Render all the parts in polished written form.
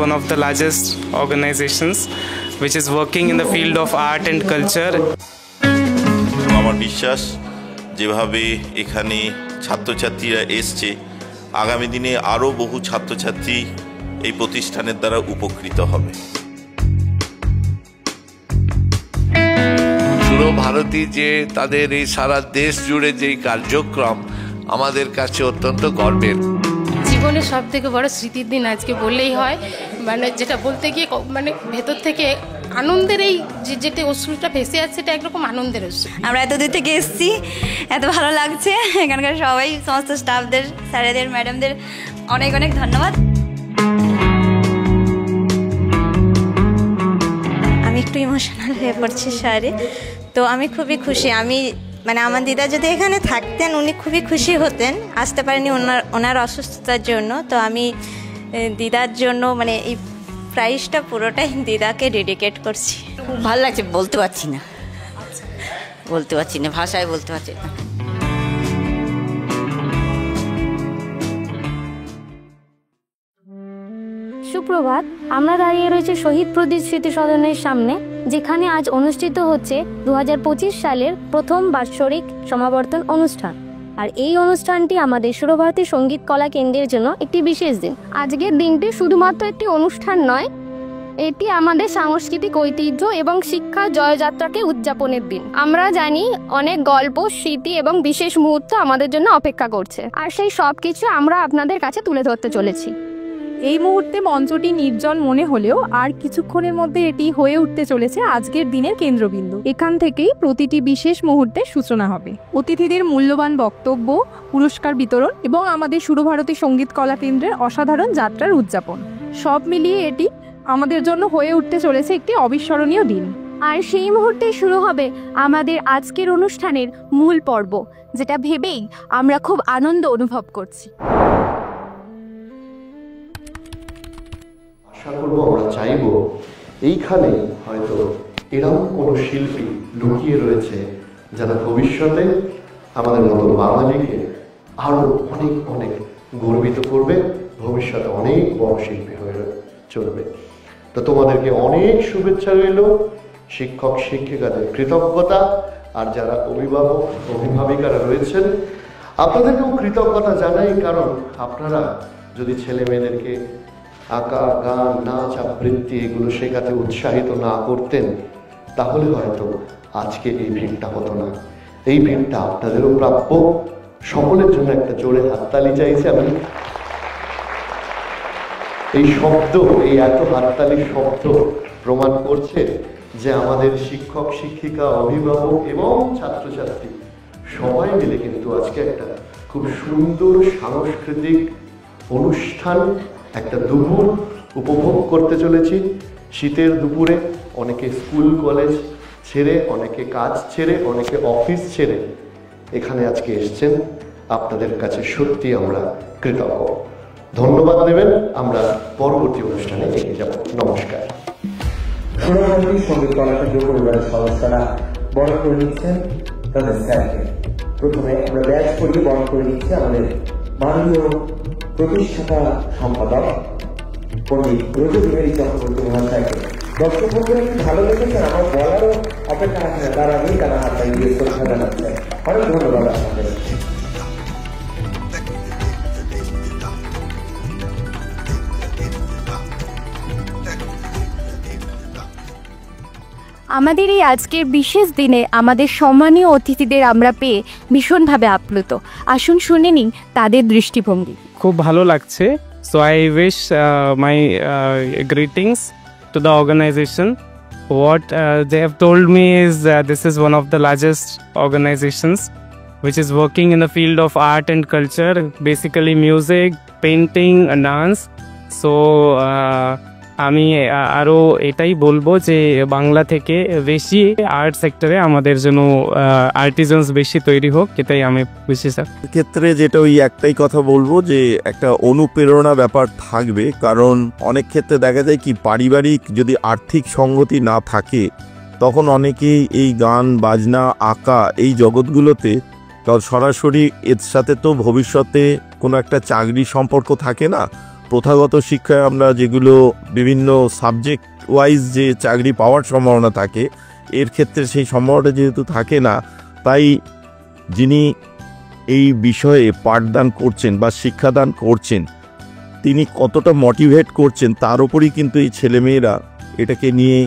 one of the largest organizations which is working in the field of art and culture. আমার বিশ্বাস যেভাবে এখানে ছাত্রছাত্রীরা এসছে আগামী দিনে আরও বহু ছাত্রছাত্রী এই প্রতিষ্ঠানের দ্বারা উপকৃত হবে। ভারতী যে তাদের এই সারা দেশ জুড়ে যেই কার্যক্রম আমাদের কাছে অত্যন্ত গর্বের। জীবনের সব থেকে বড় স্মৃতির দিন আজকে বললেই হয়, মানে যেটা বলতে গিয়ে মানে ভেতর থেকে আনন্দের এই যেটা অশ্রুটা ভেসে আছে সেটা একরকম আনন্দের অশ্রু। আমরা এত দূর থেকে এসেছি, এত ভালো লাগছে। এখানকার সবাই সমস্ত স্টাফদের, স্যারেদের, ম্যাডামদের অনেক অনেক ধন্যবাদ। আমি একটু ইমোশনাল হয়ে পড়ছি স্যারে, তো আমি খুবই খুশি। আমি মানে আমার দিদা যদি এখানে থাকতেন উনি খুবই খুশি হতেন, আসতে পারেনি ওনার অসুস্থতার জন্য। তো আমি দিদার জন্য মানে এই প্রাইজটা পুরোটাই দিদাকে ডেডিকেট করছি। খুব ভালো লাগছে, বলতে পারছি না, ভাষায় বলতে পারছি না। সুপ্রভাত, আমরা দাঁড়িয়ে রয়েছে শহীদ প্রদীপ স্মৃতি সদনের সামনে, যেখানে আজ অনুষ্ঠিত হচ্ছে 2025 সালের প্রথম বাৎসরিক সমাবর্তন অনুষ্ঠান। আর এই অনুষ্ঠানটি আমাদের সুরভারতী সঙ্গীত কলা কেন্দ্রের জন্য একটি বিশেষ দিন। আজকের দিনটি শুধুমাত্র একটি অনুষ্ঠান নয়, এটি আমাদের সাংস্কৃতিক ঐতিহ্য এবং শিক্ষা জয়যাত্রাকে উদযাপনের দিন। আমরা জানি অনেক গল্প, স্মৃতি এবং বিশেষ মুহূর্ত আমাদের জন্য অপেক্ষা করছে, আর সেই সব কিছু আমরা আপনাদের কাছে তুলে ধরতে চলেছি। এই মুহূর্তে মঞ্চটি নির্জন মনে হলেও আর কিছুক্ষণের মধ্যে এটি হয়ে উঠতে চলেছে আজকের দিনের কেন্দ্রবিন্দু। এখান থেকেই প্রতিটি বিশেষ মুহূর্তের সূচনা হবে। অতিথিদের মূল্যবান বক্তব্য, পুরস্কার বিতরণ এবং আমাদের সুরভারতী সঙ্গীত কলা কেন্দ্রের অসাধারণ যাত্রার উদযাপন, সব মিলিয়ে এটি আমাদের জন্য হয়ে উঠতে চলেছে একটি অবিস্মরণীয় দিন। আর সেই মুহূর্তে শুরু হবে আমাদের আজকের অনুষ্ঠানের মূল পর্ব, যেটা ভেবেই আমরা খুব আনন্দ অনুভব করছি। আশা করবো, আমরা চাইবো এইখানে হয়তো এরকম কোনো শিল্পী লুকিয়ে রয়েছে যারা ভবিষ্যতে আমাদের মতো বাঙালিকে আরও অনেক অনেক গর্বিত করবে, ভবিষ্যতে অনেক বড় শিল্পী হয়ে চলবে। তো তোমাদেরকে অনেক শুভেচ্ছা রইল, শিক্ষক শিক্ষিকাদের কৃতজ্ঞতা, আর যারা অভিভাবক অভিভাবিকারা রয়েছেন আপনাদেরকেও কৃতজ্ঞতা জানাই। কারণ আপনারা যদি ছেলে মেয়েদেরকে আঁকা, গান, নাচ, আবৃত্তি এগুলো শেখাতে উৎসাহিত না করতেন তাহলে হয়তো আজকে এই ভিড়টা হতো না। এই ভিড়টা আপনাদেরও প্রাপ্য। সকলের জন্য একটা জোরে হাততালি চাইছি আমি। এই শব্দ, এই এত হাততালির শব্দ প্রমাণ করছে যে আমাদের শিক্ষক শিক্ষিকা, অভিভাবক এবং ছাত্রছাত্রী সবাই মিলে কিন্তু আজকে একটা খুব সুন্দর সাংস্কৃতিক অনুষ্ঠান, একটা দুপুর উপভোগ করতে চলেছি। শীতের দুপুরে অনেকে স্কুল কলেজ ছেড়ে, অনেকে কাজ ছেড়ে, অনেকে অফিস ছেড়ে এখানে আজকে এসছেন। আপনাদের কাছে সত্যি আমরা কৃতজ্ঞ। ধন্যবাদ দেবেন। আমরা পরবর্তী অনুষ্ঠানে এগিয়ে যাব। নমস্কার। সুরভারতী সঙ্গীত কলা কেন্দ্র পরিবারের সদস্যরা বরণ করে নিচ্ছেন তাদের স্যারকে। প্রথমে আমরা ব্যাচ করিয়ে বরণ করে নিচ্ছি আমাদের মাননীয় প্রতিষ্ঠাতা সম্পাদক পণ্ডিত রজতবিহারী চক্রবর্তী মহাশয়কে। বক্তব্যগুলো একটু ভালো লেগেছেন, আমার বলারও অপেক্ষা আছে না, তার আগেই তারা হাত দিয়ে শ্রদ্ধা জানাচ্ছেন। অনেক ধন্যবাদ আপনাদের। আমাদের এই আজকের বিশেষ দিনে আমাদের সম্মানীয় অতিথিদের আমরা পেয়ে ভীষণভাবে আপ্লুত। আসুন শুনে নিন তাদের দৃষ্টিভঙ্গি। খুব ভালো লাগছে। So I wish my greetings to the organization. What they have told me is this is one of the largest organizations which is working in the field of art and culture, basically music, painting and dance. So আমি আরও এটাই বলবো যে বাংলা থেকে বেশি art সেক্টরে আমাদের জন্য আর্টিজানস বেশি তৈরি হোক, এটাই আমি বুঝি স্যার। ক্ষেত্রে যেটা ওই একটাই কথা বলবো যে একটা অনুপ্রেরণা ব্যাপার থাকবে, কারণ অনেক ক্ষেত্রে দেখা যায় কি পারিবারিক যদি আর্থিক সঙ্গতি না থাকে তখন অনেকেই এই গান বাজনা আঁকা এই জগৎগুলোতে সরাসরি এর সাথে তো ভবিষ্যতে কোনো একটা চাকরি সম্পর্ক থাকে না, প্রথাগত শিক্ষায় আমরা যেগুলো বিভিন্ন সাবজেক্ট ওয়াইজ যে চাকরি পাওয়ার সম্ভাবনা থাকে, এর ক্ষেত্রে সেই সম্ভাবনাটা যেহেতু থাকে না, তাই যিনি এই বিষয়ে পাঠদান করছেন বা শিক্ষাদান করছেন তিনি কতটা মোটিভেট করছেন তার উপরই কিন্তু এই ছেলেমেয়েরা এটাকে নিয়ে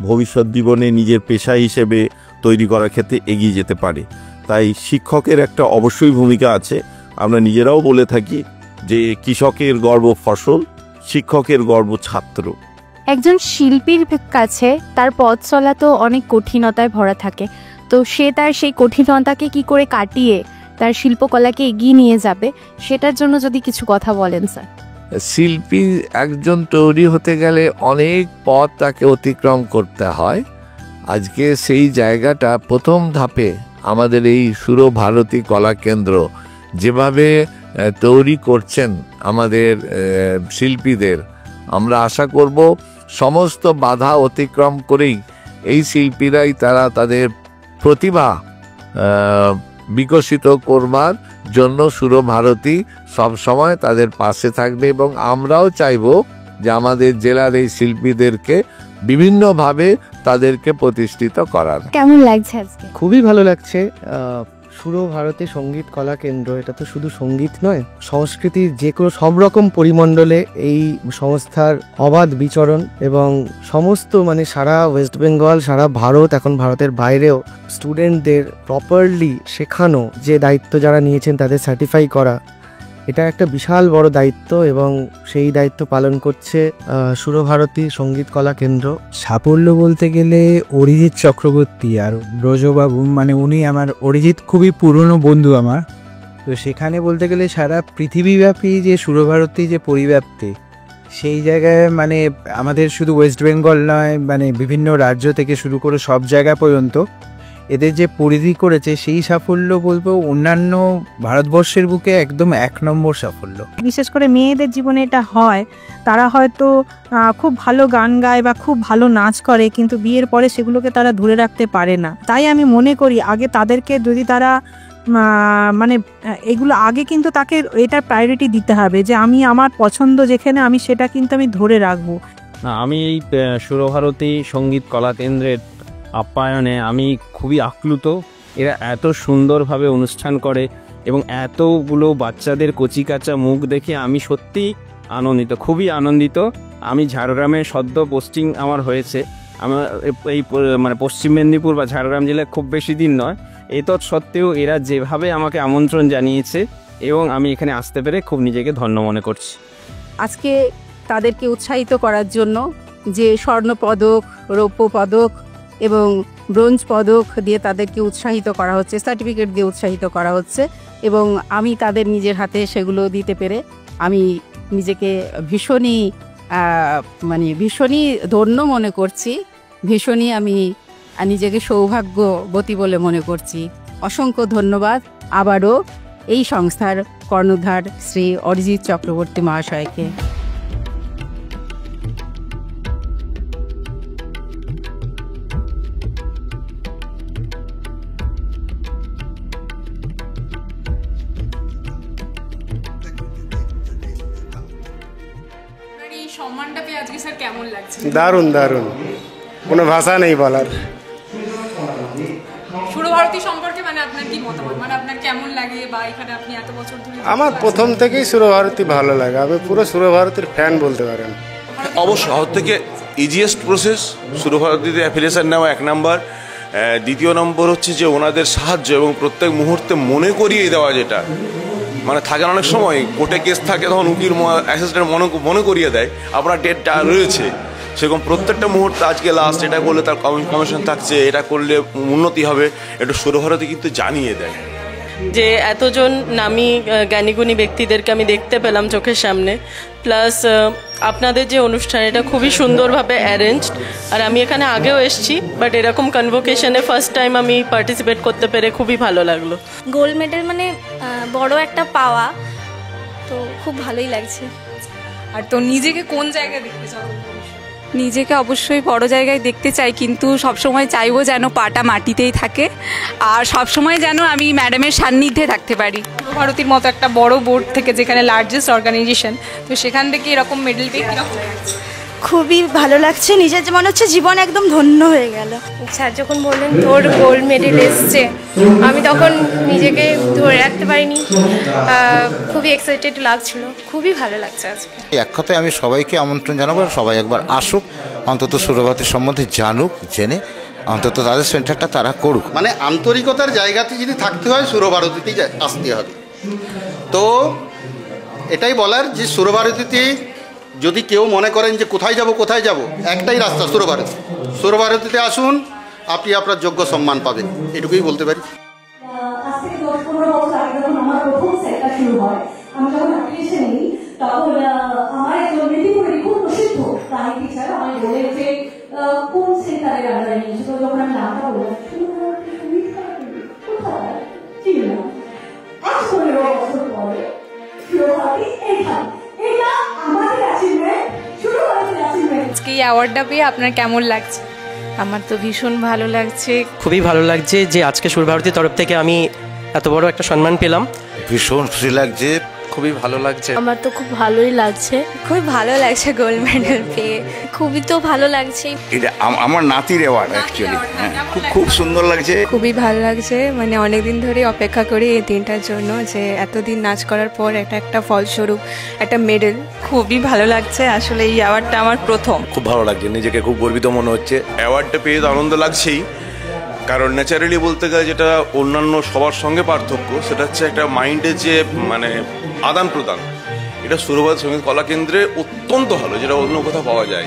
ভবিষ্যৎ জীবনে নিজের পেশা হিসেবে তৈরি করার ক্ষেত্রে এগিয়ে যেতে পারে। তাই শিক্ষকের একটা অবশ্যই ভূমিকা আছে। আমরা নিজেরাও বলে থাকি যে কৃষকের গর্ব ফসল, শিক্ষকের গর্ব ছাত্র। একজন শিল্পীর কাছে তার পথ চলা তো অনেক কঠিনতায় ভরা থাকে, তো সে তার সেই কঠিনতাকে কি করে কাটিয়ে তার শিল্পকলাকে এগিয়ে নিয়ে যাবে, সেটার জন্য যদি কিছু কথা বলেন স্যার। শিল্পী একজন তৈরি হতে গেলে অনেক পথ তাকে অতিক্রম করতে হয়। আজকে সেই জায়গাটা প্রথম ধাপে আমাদের এই সুরভারতী কলা কেন্দ্র যেভাবে তৈরি করছেন আমাদের শিল্পীদের, আমরা আশা করব সমস্ত বাধা অতিক্রম করেই এই শিল্পীরাই তারা তাদের প্রতিভা বিকশিত করবার জন্য সুরভারতী সবসময় তাদের পাশে থাকবে, এবং আমরাও চাইব যে আমাদের জেলার এই শিল্পীদেরকে বিভিন্নভাবে তাদেরকে প্রতিষ্ঠিত করার। কেমন লাগছে আজকে? খুবই ভালো লাগছে। সুরভারতী সঙ্গীত কলা কেন্দ্র, এটা তো শুধু সঙ্গীত নয়, সংস্কৃতির যে কোনো সব রকম পরিমণ্ডলে এই সংস্থার অবাধ বিচরণ, এবং সমস্ত মানে সারা ওয়েস্ট বেঙ্গল, সারা ভারত, এখন ভারতের বাইরেও স্টুডেন্টদের প্রপারলি শেখানো যে দায়িত্ব যারা নিয়েছেন তাদের সার্টিফাই করা, এটা একটা বিশাল বড় দায়িত্ব, এবং সেই দায়িত্ব পালন করছে সুরভারতী সঙ্গীত কলা কেন্দ্র। সাফল্য বলতে গেলে অরিজিৎ চক্রবর্তী আর ব্রজবাবু, মানে উনি আমার, অরিজিৎ খুবই পুরনো বন্ধু আমার, তো সেখানে বলতে গেলে সারা পৃথিবীব্যাপী যে সুরভারতী যে পরিব্যাপ্তি, সেই জায়গায় মানে আমাদের শুধু ওয়েস্ট বেঙ্গল নয়, মানে বিভিন্ন রাজ্য থেকে শুরু করে সব জায়গা পর্যন্ত এদের যে পরিধি করেছে, সেই সাফল্য বলবো অন্যান্য ভারতবর্ষের বুকে একদম 1 নম্বর সাফল্য। বিশেষ করে মেয়েদের জীবনে এটা হয়, তারা হয়তো খুব ভালো গান গায় বা খুব ভালো নাচ করে, কিন্তু বিয়ের পরে সেগুলোকে তারা ধরে রাখতে পারে না। তাই আমি মনে করি আগে তাদেরকে যদি তারা মানে এগুলো আগে কিন্তু তাকে এটার প্রায়োরিটি দিতে হবে যে আমি আমার পছন্দ যেখানে আমি সেটা কিন্তু আমি ধরে রাখবো। আমি এই সুরভারতী সঙ্গীত কলা কেন্দ্রের আপ্যায়নে আমি খুবই আপ্লুত। এরা এত সুন্দরভাবে অনুষ্ঠান করে এবং এতগুলো বাচ্চাদের কচিকাঁচা মুখ দেখে আমি সত্যি আনন্দিত, খুবই আনন্দিত। আমি ঝাড়গ্রামে সদ্য পোস্টিং আমার হয়েছে, আমার এই মানে পশ্চিম মেদিনীপুর বা ঝাড়গ্রাম জেলায় খুব বেশি দিন নয়, এতৎ সত্ত্বেও এরা যেভাবে আমাকে আমন্ত্রণ জানিয়েছে এবং আমি এখানে আসতে পেরে খুব নিজেকে ধন্য মনে করছি। আজকে তাদেরকে উৎসাহিত করার জন্য যে স্বর্ণ পদক, রৌপ্য পদক এবং ব্রোঞ্জ পদক দিয়ে তাদেরকে উৎসাহিত করা হচ্ছে, সার্টিফিকেট দিয়ে উৎসাহিত করা হচ্ছে, এবং আমি তাদের নিজের হাতে সেগুলো দিতে পেরে আমি নিজেকে ভীষণই ধন্য মনে করছি, ভীষণই আমি নিজেকে সৌভাগ্যবতী বলে মনে করছি। অসংখ্য ধন্যবাদ আবারও এই সংস্থার কর্ণধার শ্রী অরিজিৎ চক্রবর্তী মহাশয়কে। সম্মানটা পেয়ে আজকে স্যার কেমন লাগছে? দারুণ দারুণ, কোনো ভাষা নেই বলার। সুরভারতী সম্পর্কে মানে আপনার কি মতামত, মানে আপনার কেমন লাগে, বা এখানে আপনি এত বছর ধরে? আমার প্রথম থেকেই সুরভারতী ভালো লাগে, আমি পুরো সুরভারতীর ফ্যান বলতে পারেন। অবশ্যই সব থেকে ইজিয়েস্ট প্রসেস সুরভারতীতে অ্যাফিলিয়েশন নেওয়া 1 নম্বর। দ্বিতীয় নম্বর হচ্ছে যে ওনাদের সাহায্য এবং প্রত্যেক মুহূর্তে মনে করিয়ে দেওয়া, যেটা মানে থাকে অনেক সময় কোর্টে কেস থাকে তখন উকিল অ্যাসিস্ট্যান্ট মনে করিয়ে দেয় আপনার ডেটটা রয়েছে, সেরকম প্রত্যেকটা মুহূর্তে আজকে লাস্ট, এটা করলে তার কমিশন থাকছে, এটা করলে উন্নতি হবে, একটু সুরভারতী কিন্তু জানিয়ে দেয়। যে এতজন নামী জ্ঞানীগুণী ব্যক্তিদেরকে আমি দেখতে পেলাম চোখের সামনে, প্লাস আপনাদের যে অনুষ্ঠান এটা খুবই সুন্দরভাবে অ্যারেঞ্জড, আর আমি এখানে আগেও এসেছি, বাট এরকম কনভোকেশনে ফার্স্ট টাইম আমি পার্টিসিপেট করতে পেরে খুবই ভালো লাগলো। গোল্ড মেডেল মানে বড় একটা পাওয়া, তো খুব ভালোই লাগছে। আর তো নিজেকে কোন জায়গায় দেখতে চাও? নিজেকে অবশ্যই বড় জায়গায় দেখতে চাই, কিন্তু সবসময় চাইবো যেন পাটা মাটিতেই থাকে, আর সবসময় যেন আমি ম্যাডামের সান্নিধ্যে থাকতে পারি। ভারতীর মতো একটা বড় বোর্ড থেকে, যেখানে লার্জেস্ট অর্গানাইজেশন, তো সেখান থেকে এরকম মেডেল পেয়ে কীরকম লাগছে? খুবই ভালো লাগছে, নিজের মনে হচ্ছে জীবন একদম ধন্য হয়ে গেল। স্যার যখন বললেন তোর গোল্ড মেডেল এসছে, আমি তখন নিজেকে ধরে রাখতে পারিনি, খুবই এক্সাইটেড লাগছিল, খুবই ভালো লাগছে আজকে। এক কথায় আমি সবাইকে আমন্ত্রণ জানাবো, সবাই একবার আসুক, অন্তত সুরভারতীর সম্বন্ধে জানুক, জেনে অন্তত তাদের সেন্টারটা তারা করুক। মানে আন্তরিকতার জায়গাতে যদি থাকতে হয় সুরভারতীতেই আসতে হবে। তো এটাই বলার যে সুরভারতীতে যদি কেউ মনে করেন যে কোথায় যাব, একটাই রাস্তা সুরভারতী। সুরভারতীতে আসুন, আপনি আপনার যোগ্য সম্মান পাবেন, এটুকুই বলতে পারি। আজ থেকে 10-15 বছর আগে যখন আমার প্রথম সেটটা শুরু হয়, আমি যখন অ্যাপ্লিকেশন নিই, তখন আমার একজন মেদিনীপুরের খুব প্রসিদ্ধ প্রাণী টিচার আমায় বলে যে কোন সেন্টারের আন্ডারে নিয়েছিল। যখন আমি নামটা বললাম, কোথায় চিনি না, আজ 15 বছর পরে সুরভারতী এইখানে, এটা আমাদের অ্যাচিভমেন্ট, সুরভারতীর অ্যাচিভমেন্ট। আজকে এই অ্যাওয়ার্ডটা পেয়ে আপনার কেমন লাগছে? আমার তো ভীষণ ভালো লাগছে, খুবই ভালো লাগছে যে আজকে সুরভারতীর তরফ থেকে আমি এত বড় একটা সম্মান পেলাম। ভীষণ খুশি লাগছে, খুবই ভালো লাগছে। আমার তো খুব ভালোই লাগছে, খুব ভালো লাগছে গোল্ড মেডেল পেয়ে, খুবই তো ভালো লাগছে। এটা আমার নাতির অ্যাওয়ার্ড অ্যাকচুয়ালি, খুব সুন্দর লাগছে, খুবই ভালো লাগছে, মানে অনেকদিন ধরে অপেক্ষা করি এই দিনটার জন্য, যে এতদিন নাচ করার পর একটা ফলস্বরূপ একটা মেডেল। খুবই ভালো লাগছে, আসলে এই অ্যাওয়ার্ডটা আমার প্রথম। খুব ভালো লাগছে, নিজেকে খুব গর্বিত মনে হচ্ছে। অ্যাওয়ার্ডটা পেয়ে তো আনন্দ লাগছেই, কারণ ন্যাচারালি বলতে গেলে যেটা অন্যান্য সবার সঙ্গে পার্থক্য, সেটা হচ্ছে একটা মাইন্ডের যে মানে আদান প্রদান, এটা সুরভারতী সঙ্গীত কলা কেন্দ্রে অত্যন্ত ভালো, যেটা অন্য কোথাও পাওয়া যায়।